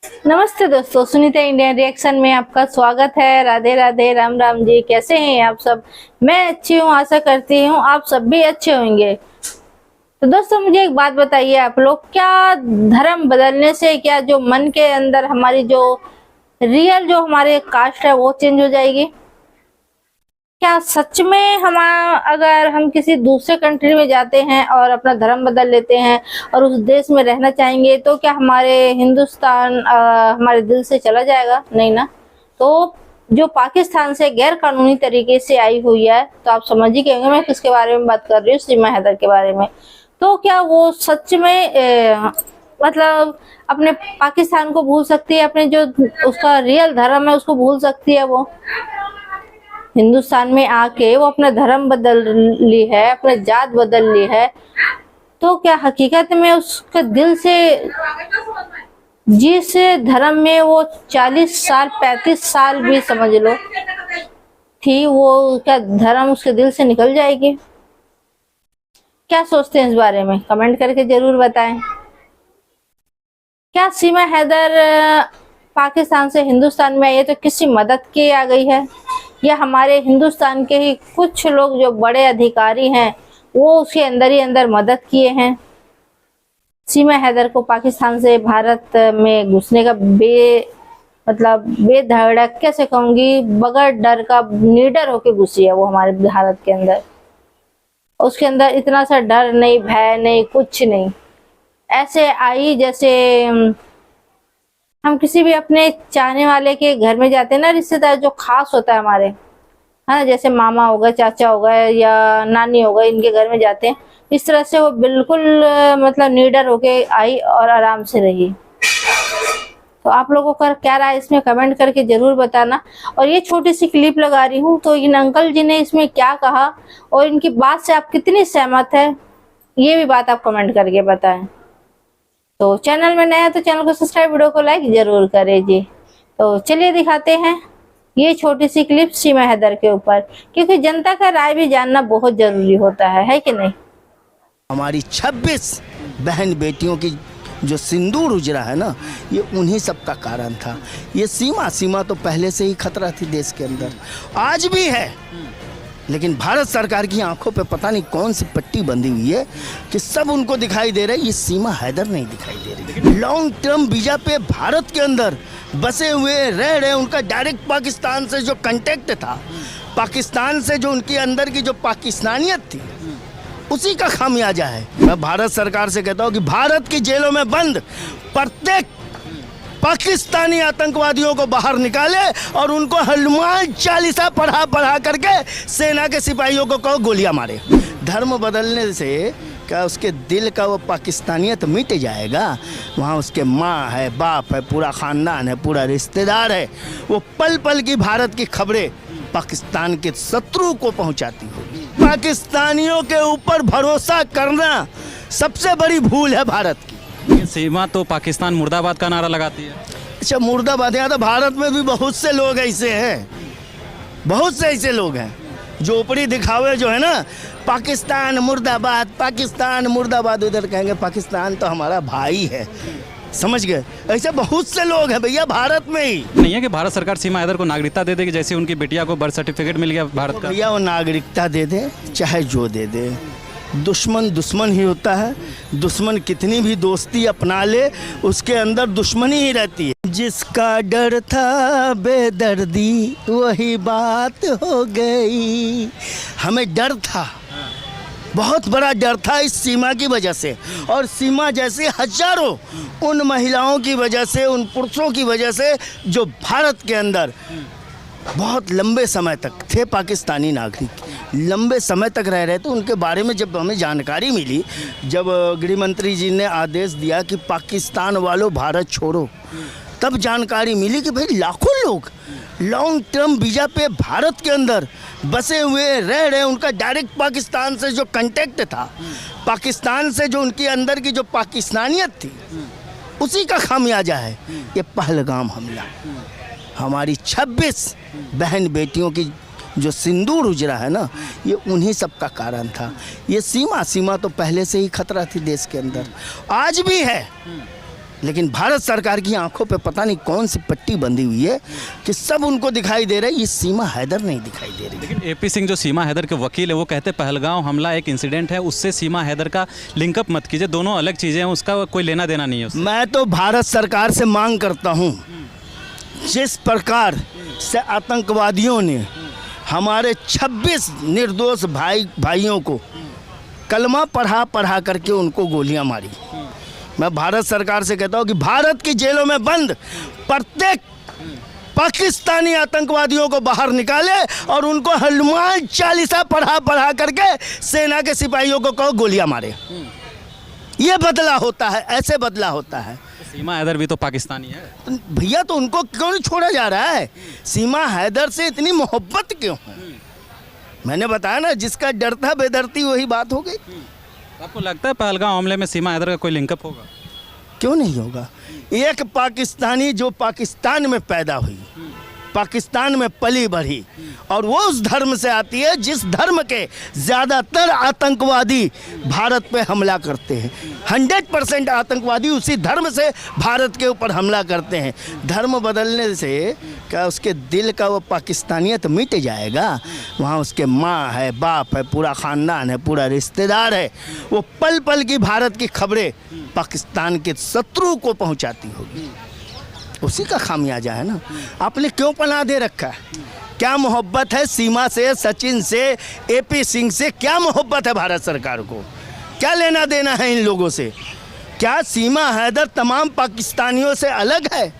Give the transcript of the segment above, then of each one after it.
नमस्ते दोस्तों, Sunita Indian reaction में आपका स्वागत है। राधे राधे, राम राम जी। कैसे हैं आप सब? मैं अच्छी हूँ, आशा करती हूँ आप सब भी अच्छे होंगे। तो दोस्तों, मुझे एक बात बताइए, आप लोग क्या धर्म बदलने से क्या जो मन के अंदर हमारी जो रियल जो हमारे कास्ट है वो चेंज हो जाएगी? क्या सच में हम अगर हम किसी दूसरे कंट्री में जाते हैं और अपना धर्म बदल लेते हैं और उस देश में रहना चाहेंगे तो क्या हमारे हिंदुस्तान हमारे दिल से चला जाएगा? नहीं ना। तो जो पाकिस्तान से गैर कानूनी तरीके से आई हुई है, तो आप समझ ही गए होंगे मैं किसके बारे में बात कर रही हूँ, सीमा हैदर के बारे में। तो क्या वो सच में मतलब अपने पाकिस्तान को भूल सकती है? अपने जो उसका रियल धर्म है उसको भूल सकती है? वो हिंदुस्तान में आके वो अपना धर्म बदल ली है, अपने जात बदल ली है, तो क्या हकीकत में उसके दिल से जिस धर्म में वो 40 साल 35 साल भी समझ लो थी, वो क्या धर्म उसके दिल से निकल जाएगी? क्या सोचते हैं इस बारे में? कमेंट करके जरूर बताएं। क्या सीमा हैदर पाकिस्तान से हिंदुस्तान में आई है तो किसी मदद के आ गई है, या हमारे हिंदुस्तान के ही कुछ लोग जो बड़े अधिकारी हैं वो उसके अंदर ही अंदर मदद किए हैं? सीमा हैदर को पाकिस्तान से भारत में घुसने का बेधड़क कैसे कहूंगी, बगैर डर का निडर होके घुसी है वो हमारे भारत के अंदर। उसके अंदर इतना सा डर नहीं, भय नहीं, कुछ नहीं। ऐसे आई जैसे हम किसी भी अपने चाहने वाले के घर में जाते हैं ना, रिश्तेदार जो खास होता है हमारे, है ना, जैसे मामा हो गए, चाचा हो गए या नानी हो गए, इनके घर में जाते हैं, इस तरह से वो बिल्कुल मतलब निडर होके आई और आराम से रही। तो आप लोगों का क्या राय इसमें कमेंट करके जरूर बताना। और ये छोटी सी क्लिप लगा रही हूँ, तो इन अंकल जी ने इसमें क्या कहा और इनकी बात से आप कितनी सहमत है, ये भी बात आप कमेंट करके बताएं। तो चैनल में नया है तो चैनल को सब्सक्राइब, वीडियो को लाइक जरूर करें जी। तो चलिए दिखाते हैं ये छोटी सी क्लिप सीमा हैदर के ऊपर, क्योंकि जनता का राय भी जानना बहुत जरूरी होता है कि नहीं? हमारी 26 बहन बेटियों की जो सिंदूर उजरा है ना, ये उन्हीं सब का कारण था। ये सीमा तो पहले से ही खतरा थी देश के अंदर, आज भी है, लेकिन भारत सरकार की आंखों पे पता नहीं कौन सी पट्टी बंधी हुई है कि सब उनको दिखाई दे रहा है, ये सीमा हैदर नहीं दिखाई दे रही। लॉन्ग टर्म वीजा पे भारत के अंदर बसे हुए रह रहे, उनका डायरेक्ट पाकिस्तान से जो कांटेक्ट था, पाकिस्तान से जो उनके अंदर की जो पाकिस्तानियत थी, उसी का खामियाजा है। मैं भारत सरकार से कहता हूँ कि भारत की जेलों में बंद प्रत्येक पाकिस्तानी आतंकवादियों को बाहर निकाले और उनको हनुमान चालीसा पढ़ा करके सेना के सिपाहियों को कहो गोलियां मारे। धर्म बदलने से क्या उसके दिल का वो पाकिस्तानियत मिट जाएगा? वहाँ उसके माँ है, बाप है, पूरा ख़ानदान है, पूरा रिश्तेदार है। वो पल पल की भारत की खबरें पाकिस्तान के शत्रु को पहुँचाती होगी। पाकिस्तानियों के ऊपर भरोसा करना सबसे बड़ी भूल है भारत की। सीमा तो पाकिस्तान मुर्दाबाद का नारा लगाती है। अच्छा, मुर्दाबाद? यहाँ तो भारत में भी बहुत से लोग ऐसे हैं, बहुत से ऐसे लोग हैं जो ऊपरी दिखावे जो है ना, पाकिस्तान मुर्दाबाद, पाकिस्तान मुर्दाबाद, उधर कहेंगे पाकिस्तान तो हमारा भाई है, समझ गए? ऐसे बहुत से लोग हैं भैया भारत में ही। नहीं है कि भारत सरकार सीमा हैदर को नागरिकता दे देगी, जैसे उनकी बिटिया को बर्थ सर्टिफिकेट मिल गया भारत का। भैया वो नागरिकता दे दे चाहे जो दे दे, दुश्मन दुश्मन ही होता है। दुश्मन कितनी भी दोस्ती अपना ले, उसके अंदर दुश्मनी ही रहती है। जिसका डर था बेदर्दी वही बात हो गई। हमें डर था, बहुत बड़ा डर था इस सीमा की वजह से, और सीमा जैसे हजारों उन महिलाओं की वजह से, उन पुरुषों की वजह से जो भारत के अंदर बहुत लंबे समय तक थे पाकिस्तानी नागरिक, लंबे समय तक रह रहे थे। उनके बारे में जब हमें जानकारी मिली, जब गृह मंत्री जी ने आदेश दिया कि पाकिस्तान वालों भारत छोड़ो, तब जानकारी मिली कि भाई लाखों लोग लॉन्ग टर्म वीजा पे भारत के अंदर बसे हुए रह रहे, उनका डायरेक्ट पाकिस्तान से जो कांटेक्ट था, पाकिस्तान से जो उनके अंदर की जो पाकिस्तानियत थी, उसी का खामियाजा है ये पहलगाम हमला। हमारी 26 बहन बेटियों की जो सिंदूर उजरा है ना, ये उन्हीं सब का कारण था। ये सीमा तो पहले से ही खतरा थी देश के अंदर, आज भी है, लेकिन भारत सरकार की आंखों पे पता नहीं कौन सी पट्टी बंधी हुई है कि सब उनको दिखाई दे रहा है, ये सीमा हैदर नहीं दिखाई दे रही। लेकिन एपी सिंह जो सीमा हैदर के वकील है वो कहते पहलगांव हमला एक इंसिडेंट है, उससे सीमा हैदर का लिंकअप मत कीजिए, दोनों अलग चीज़ें हैं, उसका कोई लेना देना नहीं है उससे। मैं तो भारत सरकार से मांग करता हूँ, जिस प्रकार से आतंकवादियों ने हमारे 26 निर्दोष भाइयों को कलमा पढ़ा करके उनको गोलियां मारी, मैं भारत सरकार से कहता हूं कि भारत की जेलों में बंद प्रत्येक पाकिस्तानी आतंकवादियों को बाहर निकाले और उनको हनुमान चालीसा पढ़ा करके सेना के सिपाहियों को कहो गोलियां मारे। ये बदला होता है, ऐसे बदला होता है। सीमा हैदर भी तो पाकिस्तानी है तो भैया, तो उनको क्यों नहीं छोड़ा जा रहा है? सीमा हैदर से इतनी मोहब्बत क्यों है? मैंने बताया ना, जिसका डर था बेदर्दी वही बात हो गई। आपको लगता है पहलगांव हमले में सीमा हैदर का कोई लिंकअप होगा? क्यों नहीं होगा? एक पाकिस्तानी जो पाकिस्तान में पैदा हुई, पाकिस्तान में पली बढ़ी, और वो उस धर्म से आती है जिस धर्म के ज़्यादातर आतंकवादी भारत पे हमला करते हैं। 100% आतंकवादी उसी धर्म से भारत के ऊपर हमला करते हैं। धर्म बदलने से क्या उसके दिल का वो पाकिस्तानियत मिट जाएगा? वहाँ उसके माँ है, बाप है, पूरा ख़ानदान है, पूरा रिश्तेदार है। वो पल पल की भारत की खबरें पाकिस्तान के शत्रु को पहुँचाती होगी, उसी का खामियाजा है ना। आपने क्यों पनाह दे रखा है? क्या मोहब्बत है सीमा से, सचिन से, एपी सिंह से? क्या मोहब्बत है भारत सरकार को? क्या लेना देना है इन लोगों से? क्या सीमा हैदर तमाम पाकिस्तानियों से अलग है?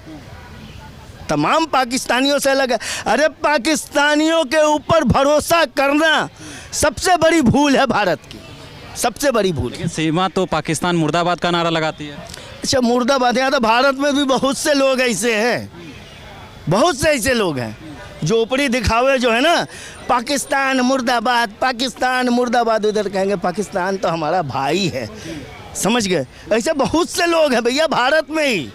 तमाम पाकिस्तानियों से अलग है? अरे पाकिस्तानियों के ऊपर भरोसा करना सबसे बड़ी भूल है भारत की, सबसे बड़ी भूल। लेकिन सीमा तो पाकिस्तान मुर्दाबाद का नारा लगाती है। अच्छा, मुर्दाबाद, यहाँ तो भारत में भी बहुत से लोग ऐसे हैं, बहुत से ऐसे लोग हैं जो ऊपरी दिखावे जो है ना, पाकिस्तान मुर्दाबाद, पाकिस्तान मुर्दाबाद, उधर कहेंगे पाकिस्तान तो हमारा भाई है, समझ गए? ऐसे बहुत से लोग हैं भैया भारत में ही,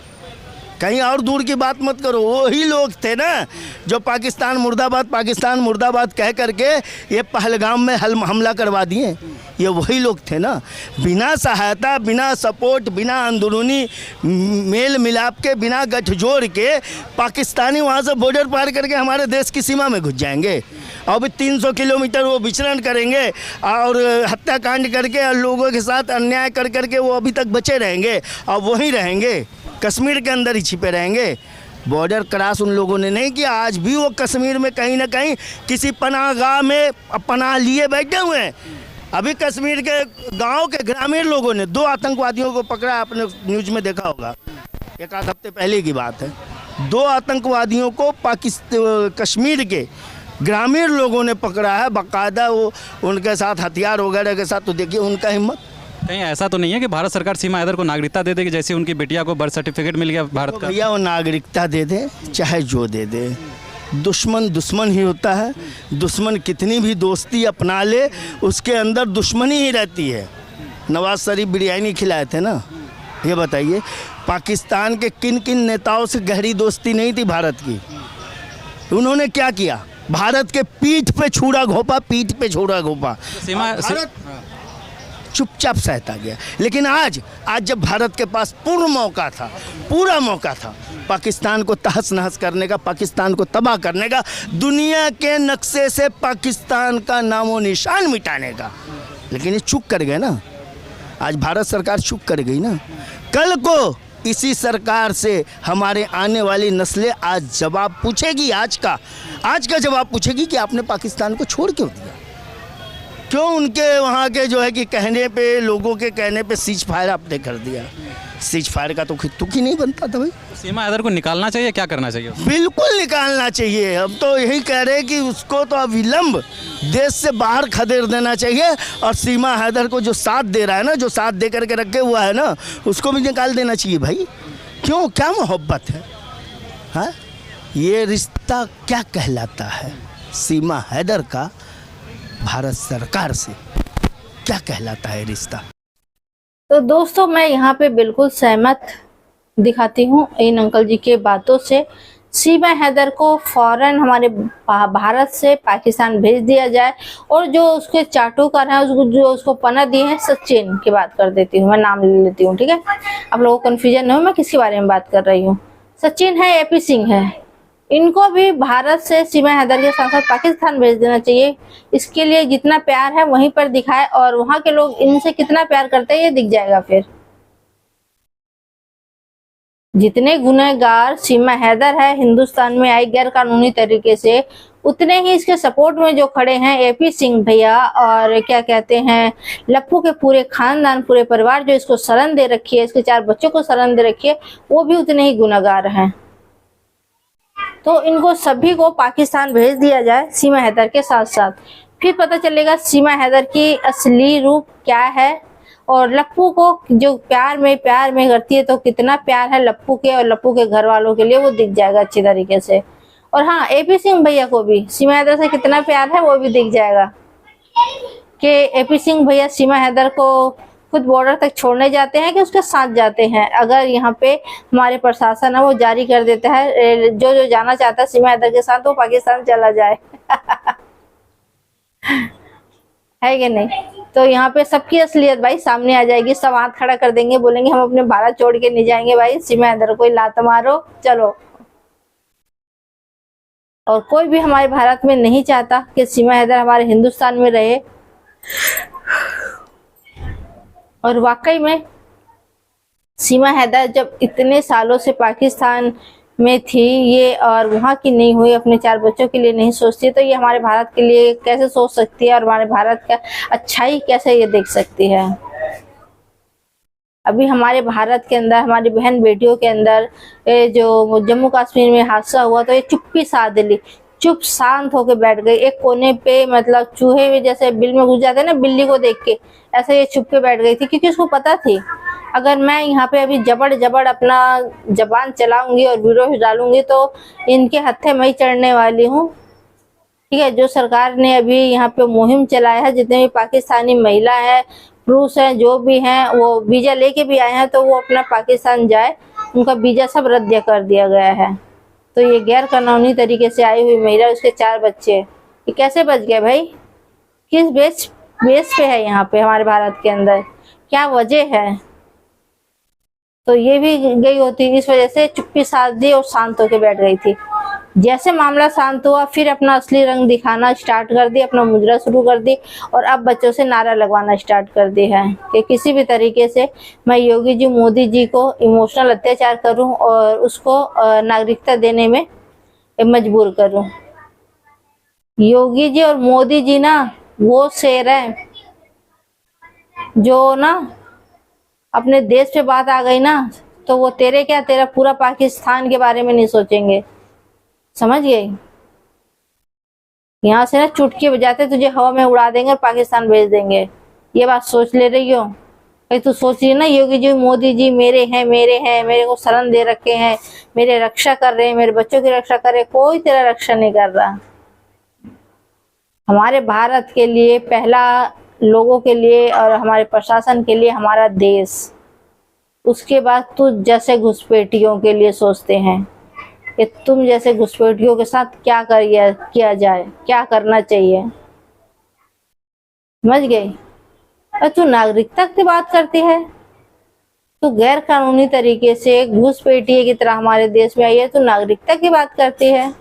कहीं और दूर की बात मत करो। वही लोग थे ना जो पाकिस्तान मुर्दाबाद कह करके ये पहलगाम में हमला करवा दिए। ये वही लोग थे ना, बिना सहायता, बिना सपोर्ट, बिना अंदरूनी मेल मिलाप के, बिना गठजोड़ के पाकिस्तानी वहाँ से बॉर्डर पार करके हमारे देश की सीमा में घुस जाएंगे। अब 300 किलोमीटर वो विचरण करेंगे और हत्याकांड करके और लोगों के साथ अन्याय कर करके वो अभी तक बचे रहेंगे और वहीं रहेंगे, कश्मीर के अंदर ही छिपे रहेंगे। बॉर्डर क्रॉस उन लोगों ने नहीं किया। आज भी वो कश्मीर में कहीं ना कहीं किसी पनाहगाह में पनाह लिए बैठे हुए हैं। अभी कश्मीर के गांव के ग्रामीण लोगों ने 2 आतंकवादियों को पकड़ा, आपने न्यूज़ में देखा होगा, एक आध हफ्ते पहले की बात है। 2 आतंकवादियों को कश्मीर के ग्रामीण लोगों ने पकड़ा है, बाकायदा वो उनके साथ हथियार वगैरह के साथ। तो देखिए उनका हिम्मत। कहीं ऐसा तो नहीं है कि भारत सरकार सीमा हैदर को नागरिकता दे देगी, जैसे उनकी बिटिया को बर्थ सर्टिफिकेट मिल गया भारत का? भैया वो नागरिकता दे दे चाहे जो दे दे, दुश्मन दुश्मन ही होता है। दुश्मन कितनी भी दोस्ती अपना ले, उसके अंदर दुश्मनी ही रहती है। नवाज शरीफ बिरयानी खिलाए थे ना, ये बताइए पाकिस्तान के किन किन नेताओं से गहरी दोस्ती नहीं थी भारत की? उन्होंने क्या किया? भारत के पीठ पे छुरा घोंपा, सीमा भारत चुपचाप सहता गया। लेकिन आज जब भारत के पास पूरा मौका था पाकिस्तान को तहस नहस करने का, पाकिस्तान को तबाह करने का, दुनिया के नक्शे से पाकिस्तान का नामो निशान मिटाने का, लेकिन ये चूक कर गए ना। आज भारत सरकार चूक कर गई ना। कल को इसी सरकार से हमारे आने वाली नस्लें आज जवाब पूछेगी, आज का जवाब पूछेगी कि आपने पाकिस्तान को छोड़ क्यों दिया, क्यों उनके वहाँ के जो है कि कहने पे, लोगों के कहने पे सीज फायर आपने कर दिया। सीज फायर का तो तुक ही नहीं बनता था भाई। सीमा हैदर को निकालना चाहिए, क्या करना चाहिए? बिल्कुल निकालना चाहिए। हम तो यही कह रहे हैं कि उसको तो अविलंब देश से बाहर खदेड़ देना चाहिए, और सीमा हैदर को जो साथ दे रहा है ना, जो साथ दे करके रखे हुआ है ना, उसको भी निकाल देना चाहिए भाई। क्यों, क्या मोहब्बत है? हाँ, ये रिश्ता क्या कहलाता है? सीमा हैदर का भारत सरकार से क्या कहलाता है रिश्ता? तो दोस्तों मैं यहाँ पे बिल्कुल सहमत दिखाती हूँ इन अंकल जी के बातों से। सीमा हैदर को फौरन हमारे भारत से पाकिस्तान भेज दिया जाए। और जो उसके चाटुकार हैं, जो उसको पना दिए हैं, सचिन की बात कर देती हूँ, मैं नाम ले लेती हूँ, ठीक है, आप लोगों को कन्फ्यूजन न हो मैं किसके बारे में बात कर रही हूँ। सचिन है, एपी सिंह है, इनको भी भारत से सीमा हैदर के साथ साथ पाकिस्तान भेज देना चाहिए। इसके लिए जितना प्यार है वहीं पर दिखाए, और वहां के लोग इनसे कितना प्यार करते हैं ये दिख जाएगा। फिर जितने गुनहगार सीमा हैदर है हिंदुस्तान में आई गैर कानूनी तरीके से, उतने ही इसके सपोर्ट में जो खड़े हैं एपी सिंह भैया और क्या कहते हैं लप्पू के पूरे खानदान, पूरे परिवार जो इसको शरण दे रखी है, इसके 4 बच्चों को शरण दे रखी है, वो भी उतने ही गुनहगार हैं। तो इनको सभी को पाकिस्तान भेज दिया जाए सीमा हैदर के साथ साथ, फिर पता चलेगा सीमा हैदर की असली रूप क्या है। और लप्पू को जो प्यार में करती है, तो कितना प्यार है लप्पू के और लप्पू के घर वालों के लिए वो दिख जाएगा अच्छी तरीके से। और हाँ, एपी सिंह भैया को भी सीमा हैदर से कितना प्यार है वो भी दिख जाएगा कि एपी सिंह भैया सीमा हैदर को खुद बॉर्डर तक छोड़ने जाते हैं कि उसके साथ जाते हैं। अगर यहाँ पे हमारे प्रशासन है वो जारी कर देता है, जो जाना चाहता है सीमा हैदर के साथ वो पाकिस्तान चला जाए है कि नहीं। तो यहाँ पे सबकी असलियत भाई सामने आ जाएगी, सब हाथ खड़ा कर देंगे, बोलेंगे हम अपने भारत छोड़ के नहीं जाएंगे भाई, सीमा हैदर को लात मारो चलो। और कोई भी हमारे भारत में नहीं चाहता कि सीमा हैदर हमारे हिंदुस्तान में रहे। और वाकई में सीमा हैदर जब इतने सालों से पाकिस्तान में थी ये, और वहाँ की नहीं हुई, अपने 4 बच्चों के लिए नहीं सोचती, तो ये हमारे भारत के लिए कैसे सोच सकती है और हमारे भारत का अच्छाई कैसे ये देख सकती है। अभी हमारे भारत के अंदर हमारी बहन बेटियों के अंदर जो जम्मू कश्मीर में हादसा हुआ तो ये चुप्पी साध ली, चुप शांत होके बैठ गई एक कोने पे, मतलब चूहे में जैसे बिल में घुस जाते हैं ना बिल्ली को देख के, ऐसे ये चुप के बैठ गई थी, क्योंकि उसको पता थी अगर मैं यहाँ पे अभी जबड़ अपना जबान चलाऊंगी और वीडियो डालूंगी तो इनके हत्थे मैं ही चढ़ने वाली हूँ। ठीक है, जो सरकार ने अभी यहाँ पे मुहिम चलाया है, जितने भी पाकिस्तानी महिला है, पुरुष हैं, जो भी हैं, वो वीजा लेके भी आए हैं तो वो अपना पाकिस्तान जाए, उनका वीजा सब रद्द कर दिया गया है। तो ये गैर कानूनी तरीके से आई हुई महिला, उसके 4 बच्चे, ये कैसे बच गए भाई? किस बेस पे है यहाँ पे हमारे भारत के अंदर, क्या वजह है? तो ये भी गई होती, इस वजह से चुप्पी साध दी और शांत होकर बैठ गई थी। जैसे मामला शांत हुआ फिर अपना असली रंग दिखाना स्टार्ट कर दी, अपना मुजरा शुरू कर दी, और अब बच्चों से नारा लगवाना स्टार्ट कर दी है कि किसी भी तरीके से मैं योगी जी मोदी जी को इमोशनल अत्याचार करूं और उसको नागरिकता देने में मजबूर करूं। योगी जी और मोदी जी ना वो शेर है जो ना अपने देश पे बात आ गई ना तो वो तेरे क्या, तेरा पूरा पाकिस्तान के बारे में नहीं सोचेंगे, समझ गए? यहाँ से ना चुटकी बजाते तुझे हवा में उड़ा देंगे और पाकिस्तान भेज देंगे, ये बात सोच ले रही हो? भाई तू सोच रही है ना योगी जी मोदी जी मेरे हैं, मेरे को शरण दे रखे हैं, मेरे रक्षा कर रहे हैं, मेरे बच्चों की रक्षा कर रहे हैं, कोई तेरा रक्षा नहीं कर रहा। हमारे भारत के लिए पहला, लोगों के लिए और हमारे प्रशासन के लिए हमारा देश, उसके बाद तू जैसे घुसपैठियों के लिए सोचते हैं कि तुम जैसे घुसपैठियों के साथ क्या किया जाए, क्या करना चाहिए, समझ गई? और तू नागरिकता की बात करती है, तू गैर कानूनी तरीके से घुसपैठिए की तरह हमारे देश में आई है, तू नागरिकता की बात करती है।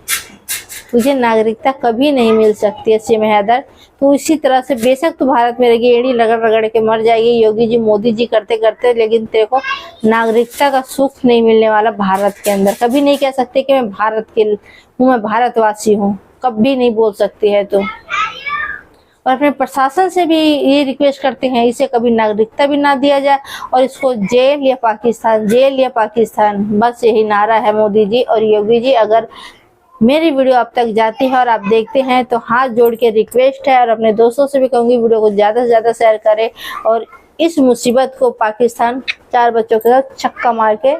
तुझे नागरिकता कभी नहीं मिल सकती है सीमा हैदर, तू इसी तरह से बेशक तू भारत में रहेगी, एड़ी रगड़ के मर जाएगी योगी जी मोदी जी करते करते, लेकिन तेरे को नागरिकता का सुख नहीं मिलने वाला भारत के अंदर। कभी नहीं कह सकते कि मैं भारत के हूँ, मैं भारतवासी हूँ, कभी नहीं बोल सकती है तू। और अपने प्रशासन से भी ये रिक्वेस्ट करते हैं इसे कभी नागरिकता भी ना दिया जाए और इसको जेल या पाकिस्तान, जेल या पाकिस्तान, बस यही नारा है मोदी जी और योगी जी। अगर मेरी वीडियो आप तक जाती है और आप देखते हैं तो हाथ जोड़ के रिक्वेस्ट है, और अपने दोस्तों से भी कहूंगी वीडियो को ज़्यादा से ज़्यादा शेयर करें और इस मुसीबत को पाकिस्तान 4 बच्चों के साथ छक्का मार के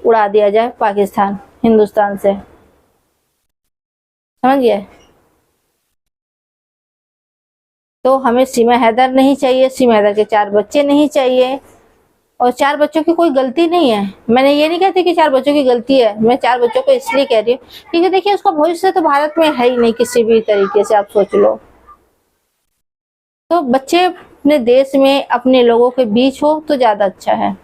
उड़ा दिया जाए पाकिस्तान हिंदुस्तान से, समझ गए? तो हमें सीमा हैदर नहीं चाहिए, सीमा हैदर के 4 बच्चे नहीं चाहिए, और 4 बच्चों की कोई गलती नहीं है। मैंने ये नहीं कहती कि 4 बच्चों की गलती है, मैं 4 बच्चों को इसलिए कह रही हूँ क्योंकि देखिए उसका भविष्य तो भारत में है ही नहीं किसी भी तरीके से, आप सोच लो। तो बच्चे अपने देश में अपने लोगों के बीच हो तो ज्यादा अच्छा है।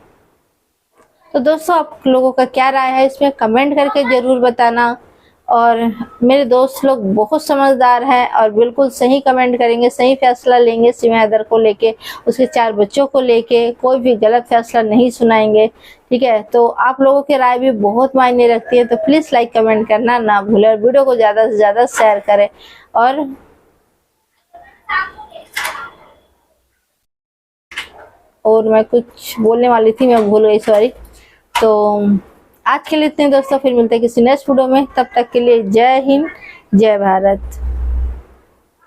तो दोस्तों आप लोगों का क्या राय है इसमें कमेंट करके जरूर बताना। और मेरे दोस्त लोग बहुत समझदार हैं और बिल्कुल सही कमेंट करेंगे, सही फैसला लेंगे सीमा हैदर को लेके, उसके 4 बच्चों को लेके, कोई भी गलत फैसला नहीं सुनाएंगे। ठीक है, तो आप लोगों की राय भी बहुत मायने रखती है, तो प्लीज लाइक कमेंट करना ना भूलें और वीडियो को ज्यादा से ज्यादा शेयर करें। और मैं कुछ बोलने वाली थी, मैं भूल गई, सॉरी। तो आज के लिए इतने दोस्तों, फिर मिलते हैं किसी नेक्स्ट वीडियो में, तब तक के लिए जय हिंद जय भारत।